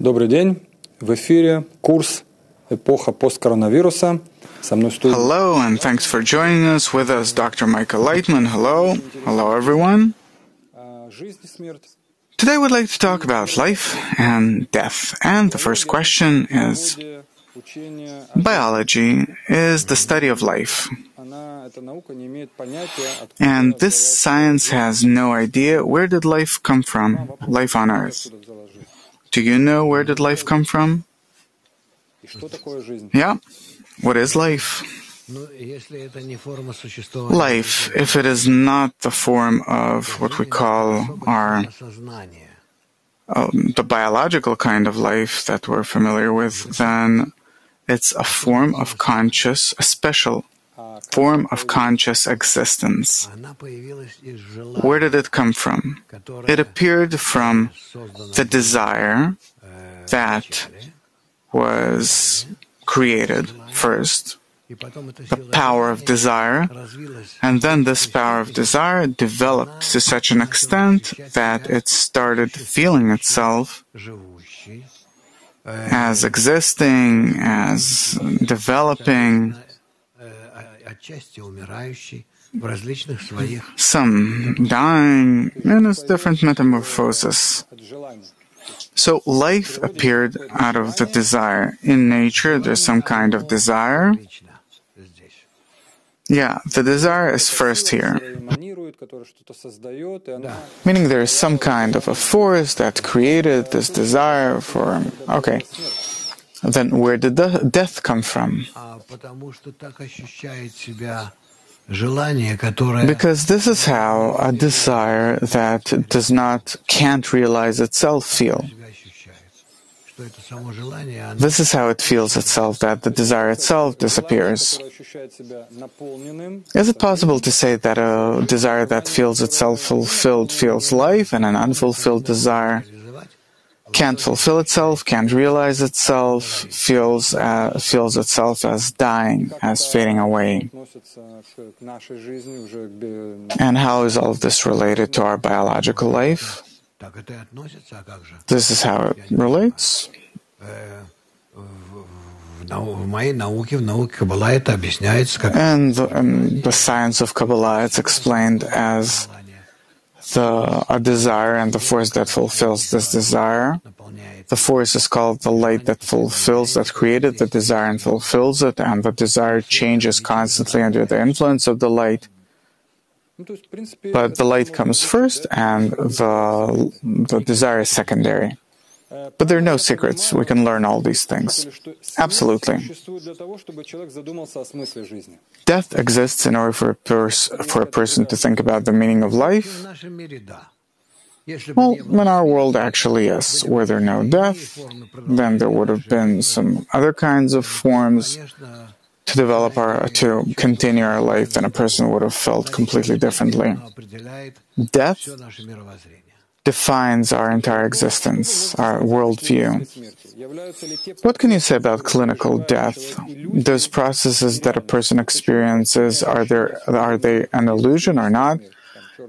Добрый день. В эфире курс «Эпоха посткоронавируса». Со мной в студии. Hello, and thanks for joining us. With us, Dr. Michael Lightman. Hello. Hello, everyone. Жизнь и смерть. Today we'd like to talk about life and death. And the first question is, biology is the study of life. And this science has no idea where did life come from, life on Earth. Do you know where did life come from? Yeah. What is life? Life, if it is not the form of what we call the biological kind of life that we're familiar with, then it's a form of a special form of conscious existence. Where did it come from? It appeared from the desire that was created first, the power of desire, and then this power of desire developed to such an extent that it started feeling itself as existing, as developing, some dying in its different metamorphoses. So life appeared out of the desire. In nature, there's some kind of desire. Yeah, the desire is first here. Meaning there is some kind of a force that created this desire for... Okay. Then where did the death come from? Because this is how a desire that can't realize itself feel. This is how it feels itself, that the desire itself disappears. Is it possible to say that a desire that feels itself fulfilled feels life, and an unfulfilled desire can't fulfill itself, can't realize itself, feels itself as dying, as fading away? And how is all of this related to our biological life? This is how it relates. And the science of Kabbalah, it's explained as a desire and the force that fulfills this desire. The force is called the light that created the desire and fulfills it, and the desire changes constantly under the influence of the light. But the light comes first, and the desire is secondary. But there are no secrets. We can learn all these things. Absolutely. Death exists in order for a person to think about the meaning of life. Well, in our world, actually, yes. Were there no death, then there would have been some other kinds of forms to continue our life, and a person would have felt completely differently. Death defines our entire existence, our worldview. What can you say about clinical death? Those processes that a person experiences, are they an illusion or not?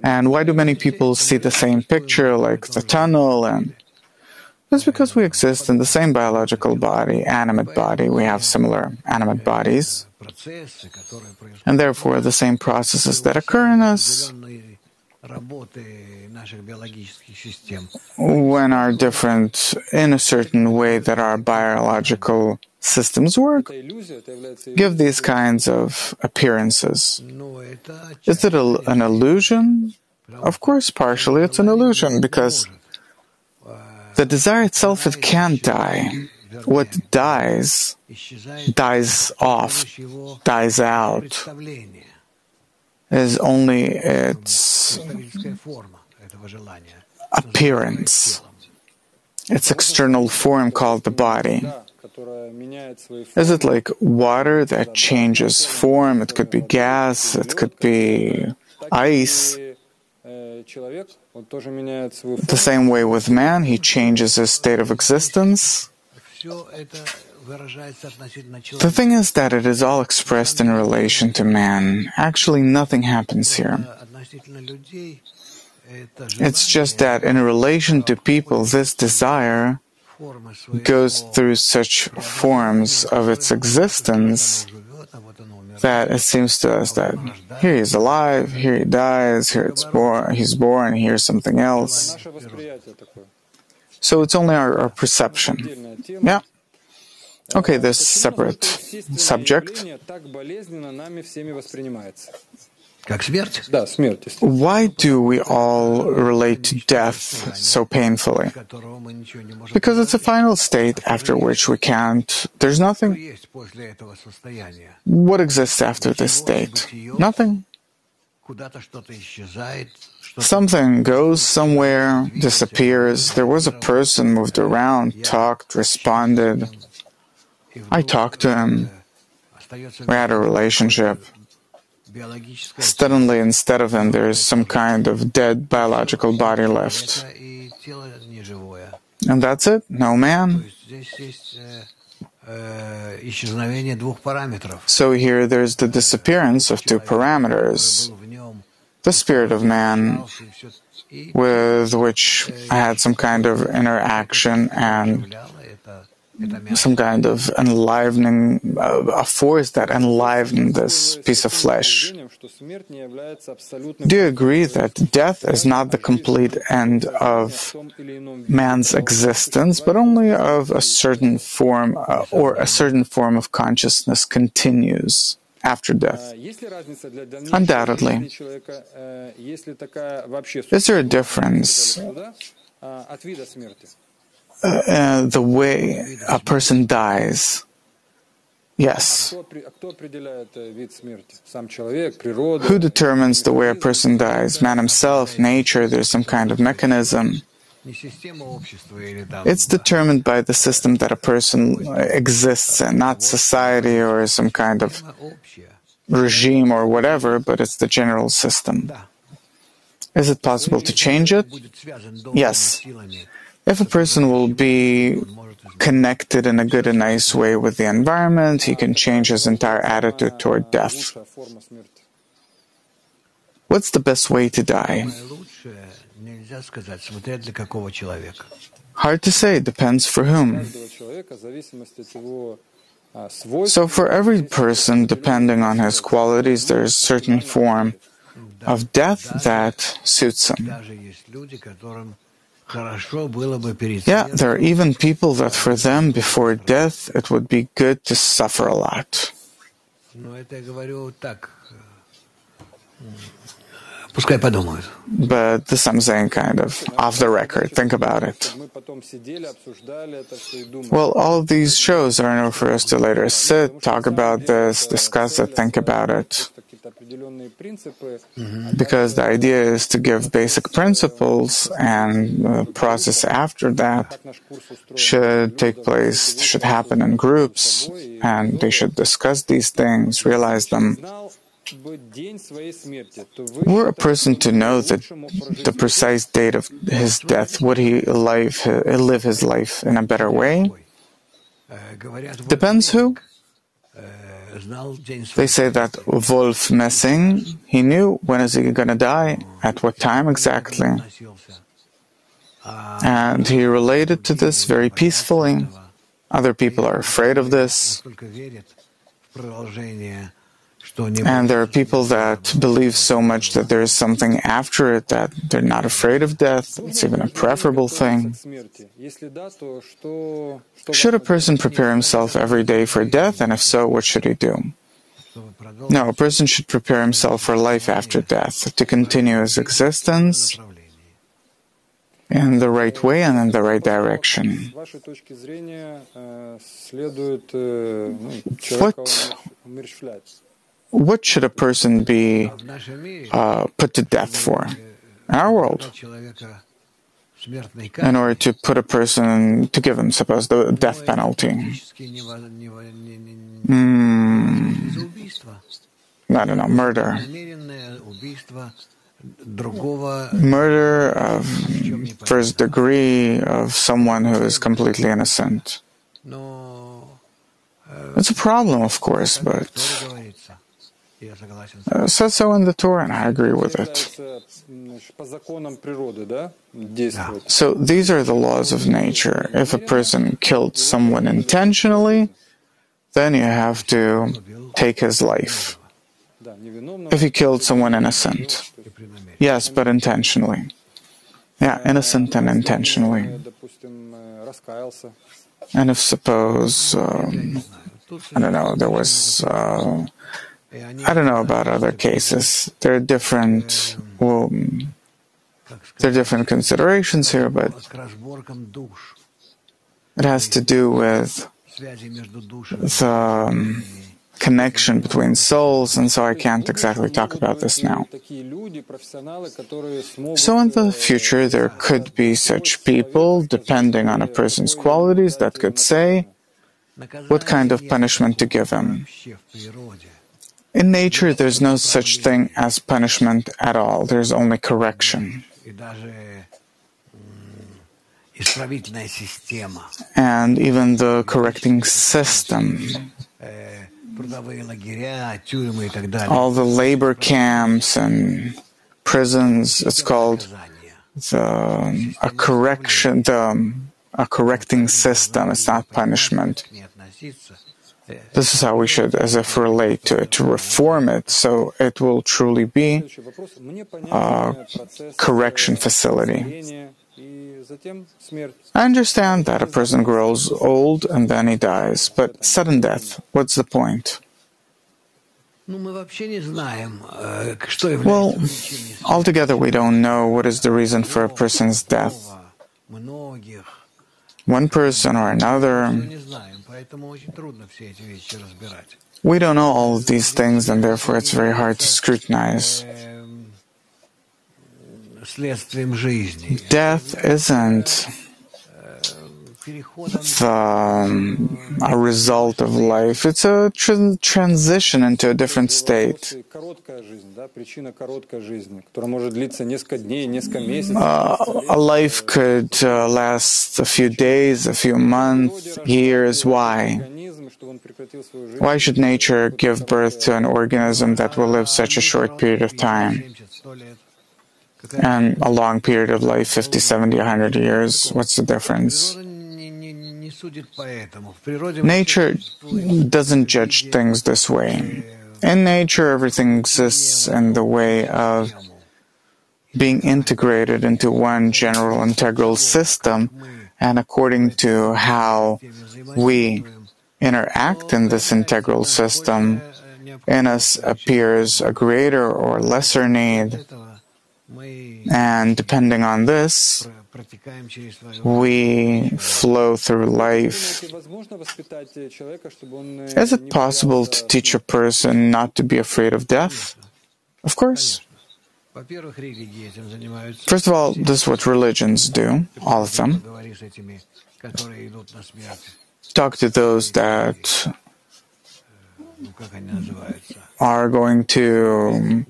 And why do many people see the same picture, like the tunnel? And it's because we exist in the same biological body, animate body. We have similar animate bodies. And therefore, the same processes that occur in us, when are different in a certain way that our biological systems work, give these kinds of appearances. Is it an illusion? Of course, partially it's an illusion, because the desire itself, it can't die. What dies off, dies out, is only its appearance, its external form called the body. Is it like water that changes form? It could be gas, it could be ice. The same way with man, he changes his state of existence. The thing is that it is all expressed in relation to man. Actually, nothing happens here. It's just that in relation to people, this desire goes through such forms of its existence that it seems to us that here he's alive, here he dies, here he's born, here's something else. So it's only our perception. Yeah. Okay, this separate subject. Why do we all relate to death so painfully? Because it's a final state after which we can't. There's nothing. What exists after this state? Nothing. Something goes somewhere, disappears. There was a person, moved around, talked, responded. I talked to him. We had a relationship. Suddenly, instead of him, there is some kind of dead biological body left. And that's it? No man? So here there's the disappearance of two parameters. The spirit of man, with which I had some kind of interaction and some kind of enlivening, a force that enlivened this piece of flesh. Do you agree that death is not the complete end of man's existence, but only of a certain form, or a certain form of consciousness continues after death? Undoubtedly. Is there a difference? The way a person dies. Yes. Who determines the way a person dies? Man himself, nature, there's some kind of mechanism. It's determined by the system that a person exists in, not society or some kind of regime or whatever, but it's the general system. Is it possible to change it? Yes. If a person will be connected in a good and nice way with the environment, he can change his entire attitude toward death. What's the best way to die? Hard to say, depends for whom. So for every person, depending on his qualities, there's a certain form of death that suits him. Yeah, there are even people that for them, before death, it would be good to suffer a lot. But this I'm saying kind of off the record. Think about it. Well, all of these shows are in order for us to later sit, talk about this, discuss it, think about it. Because the idea is to give basic principles, and the process after that should take place, should happen in groups, and they should discuss these things, realize them. Were a person to know the precise date of his death, would he live his life in a better way? Depends who. They say that Wolf Messing, he knew when is he going to die, at what time exactly. And he related to this very peacefully. Other people are afraid of this. And there are people that believe so much that there is something after it that they're not afraid of death. It's even a preferable thing. Should a person prepare himself every day for death? And if so, what should he do? No, a person should prepare himself for life after death, to continue his existence in the right way and in the right direction. What should a person be put to death for? In our world, in order to put a person, to give him, suppose, the death penalty. I don't know, murder. Murder of first degree of someone who is completely innocent. It's a problem, of course, but says so in the Torah, and I agree with it. So these are the laws of nature. If a person killed someone intentionally, then you have to take his life. If he killed someone innocent, yes, but intentionally. Yeah, innocent and intentionally. And if suppose, I don't know, there was, I don't know about other cases. There are different, considerations here, but it has to do with the connection between souls, and so I can't exactly talk about this now. So in the future there could be such people, depending on a person's qualities, that could say what kind of punishment to give him. In nature there's no such thing as punishment at all, there's only correction. And even the correcting system, all the labor camps and prisons, it's called a correcting system. It's not punishment. This is how we should, as if, relate to it, to reform it, so it will truly be a correction facility. I understand that a person grows old and then he dies, but sudden death, what's the point? Well, altogether we don't know what is the reason for a person's death. One person or another. We don't know all of these things, and therefore it's very hard to scrutinize. Death isn't a result of life. It's a transition into a different state. A life could last a few days, a few months, years. Why? Why should nature give birth to an organism that will live such a short period of time? And a long period of life, 50, 70, 100 years, what's the difference? Nature doesn't judge things this way. In nature, everything exists in the way of being integrated into one general integral system, and according to how we interact in this integral system, in us appears a greater or lesser need. And depending on this, we flow through life. Is it possible to teach a person not to be afraid of death? Of course. First of all, this is what religions do, all of them. Talk to those that are going to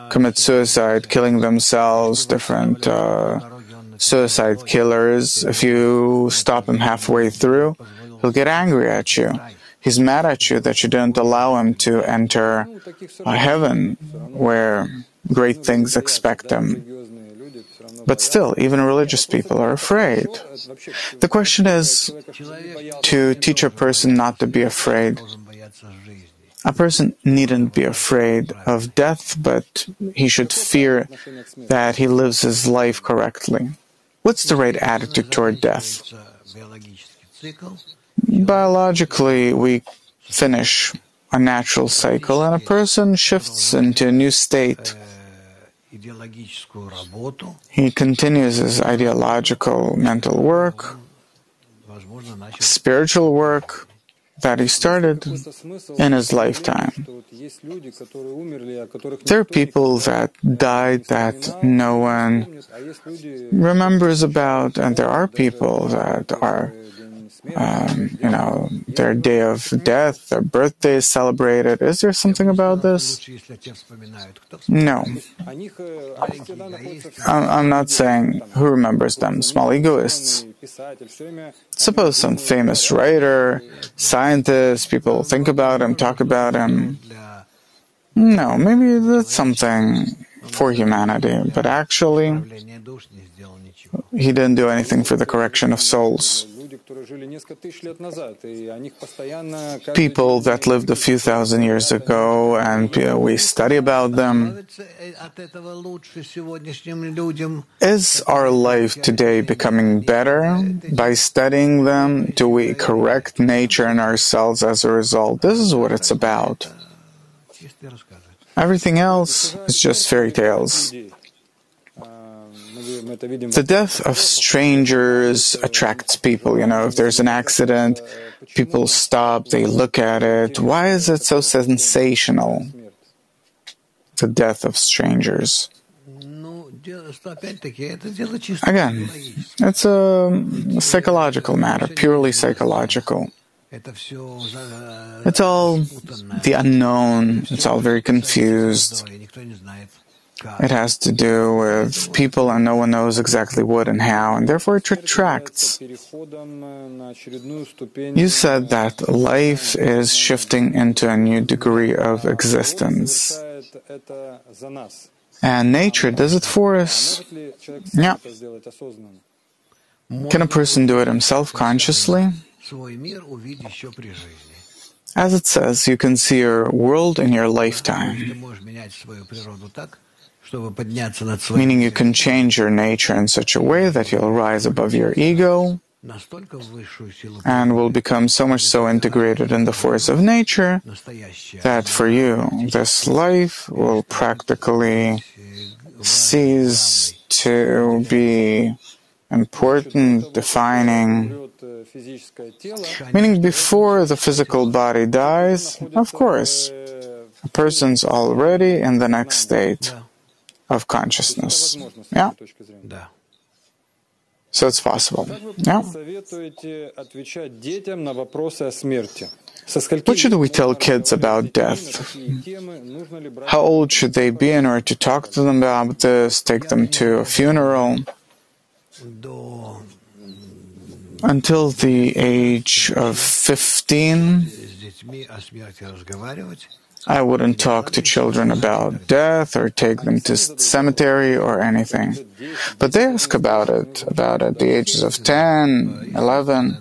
commit suicide, killing themselves, different suicide killers. If you stop him halfway through, he'll get angry at you. He's mad at you that you didn't allow him to enter heaven, where great things expect him. But still, even religious people are afraid. The question is to teach a person not to be afraid. A person needn't be afraid of death, but he should fear that he lives his life correctly. What's the right attitude toward death? Biologically, we finish a natural cycle and a person shifts into a new state. He continues his ideological mental work, spiritual work that he started in his lifetime. There are people that died that no one remembers about, and there are people that are, their day of death, their birthday is celebrated. Is there something about this? No. I'm not saying who remembers them, small egoists. Suppose some famous writer, scientist, people think about him, talk about him. No, maybe that's something for humanity, but actually, he didn't do anything for the correction of souls. People that lived a few thousand years ago, and we study about them. Is our life today becoming better by studying them? Do we correct nature and ourselves as a result? This is what it's about. Everything else is just fairy tales. The death of strangers attracts people. If there's an accident, people stop, they look at it. Why is it so sensational? The death of strangers. Again, it's a psychological matter, purely psychological. It's all the unknown, it's all very confused. It has to do with people and no one knows exactly what and how, and therefore it attracts. You said that life is shifting into a new degree of existence. And nature does it for us. Yeah. Can a person do it himself consciously? As it says, you can see your world in your lifetime. Meaning you can change your nature in such a way that you'll rise above your ego and will become so much so integrated in the force of nature that for you this life will practically cease to be important, defining. Meaning before the physical body dies, of course, a person's already in the next state of consciousness. Yeah. So it's possible. Yeah. What should we tell kids about death? How old should they be in order to talk to them about this, take them to a funeral? Until the age of 15, I wouldn't talk to children about death or take them to cemetery or anything. But they ask about it at the ages of 10, 11,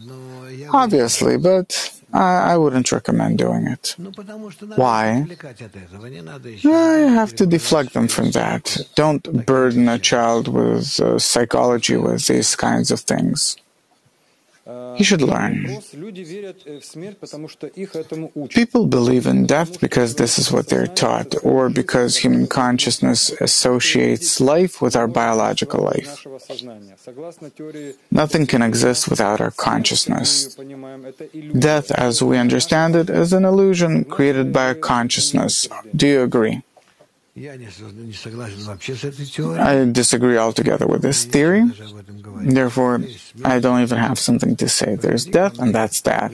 obviously, but I wouldn't recommend doing it. Why? You have to deflect them from that. Don't burden a child with psychology with these kinds of things. He should learn. People believe in death because this is what they're taught, or because human consciousness associates life with our biological life. Nothing can exist without our consciousness. Death, as we understand it, is an illusion created by our consciousness. Do you agree? I disagree altogether with this theory. Therefore, I don't even have something to say. There's death, and that's that.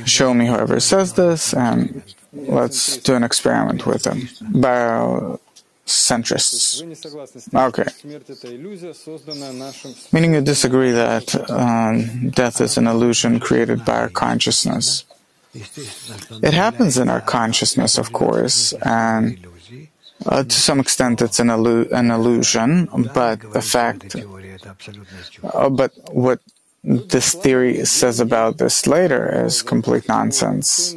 Show me whoever says this, and let's do an experiment with them. Biocentrists. Okay. Meaning you disagree that death is an illusion created by our consciousness. It happens in our consciousness, of course, and to some extent it's an illusion, but the fact, but what this theory says about this later is complete nonsense.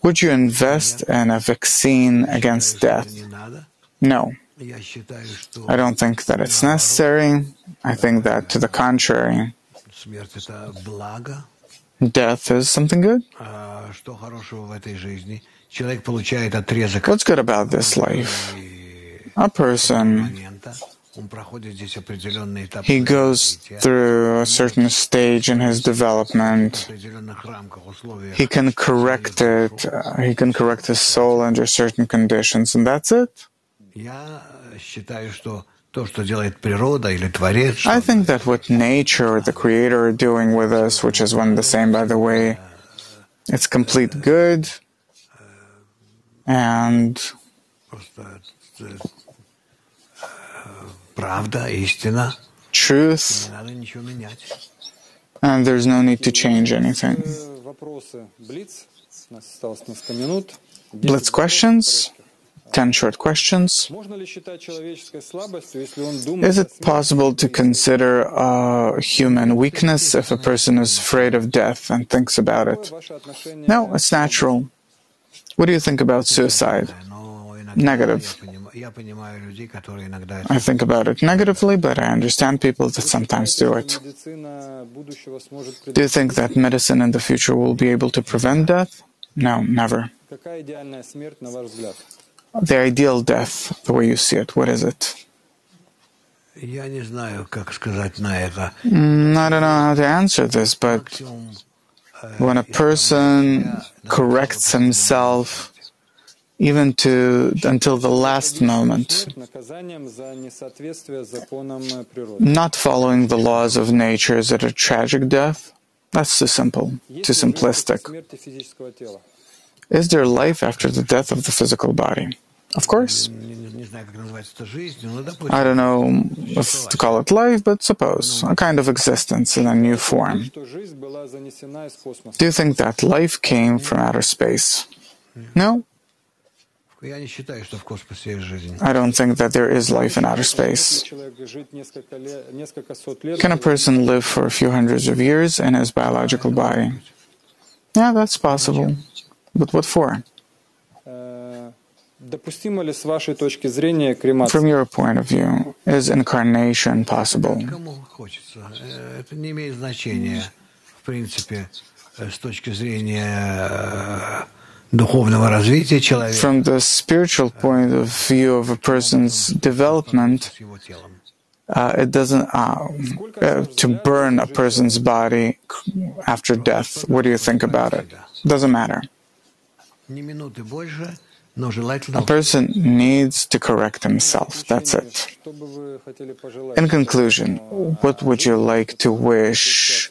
Would you invest in a vaccine against death? No. I don't think that it's necessary. I think that, to the contrary, death is something good. What's good about this life? A person, he goes through a certain stage in his development. He can correct it. He can correct his soul under certain conditions, and that's it. I think that what nature or the Creator are doing with us, which is one and the same, by the way, it's complete good, and truth, and there's no need to change anything. Blitz questions, 10 short questions. Is it possible to consider a human weakness if a person is afraid of death and thinks about it? No, it's natural. What do you think about suicide? Negative. I think about it negatively, but I understand people that sometimes do it. Do you think that medicine in the future will be able to prevent death? No, never. The ideal death, the way you see it, what is it? I don't know how to answer this, but when a person corrects himself even until the last moment, not following the laws of nature, is it a tragic death? That's too simple, too simplistic. Is there life after the death of the physical body? Of course. I don't know if to call it life, but suppose, a kind of existence in a new form. Do you think that life came from outer space? No? I don't think that there is life in outer space. Can a person live for a few hundreds of years in his biological body? Yeah, that's possible. But what for? From your point of view, is incarnation possible? From the spiritual point of view of a person's development, it doesn't to burn a person's body after death. What do you think about it? Doesn't matter. A person needs to correct himself. That's it. In conclusion, what would you like to wish?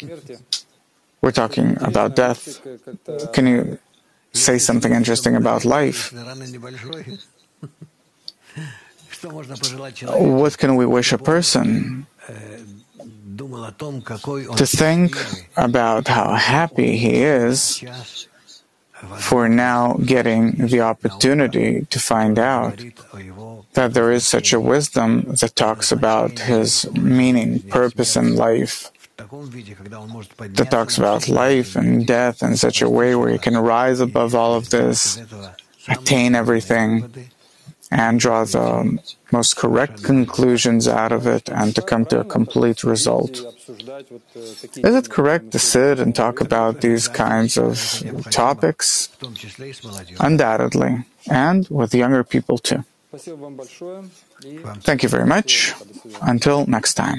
We're talking about death. Can you say something interesting about life? What can we wish a person? To think about how happy he is for now getting the opportunity to find out that there is such a wisdom that talks about his meaning, purpose in life, that talks about life and death in such a way where he can rise above all of this, attain everything, and draw the most correct conclusions out of it and to come to a complete result. Is it correct to sit and talk about these kinds of topics? Undoubtedly, and with younger people too. Thank you very much. Until next time.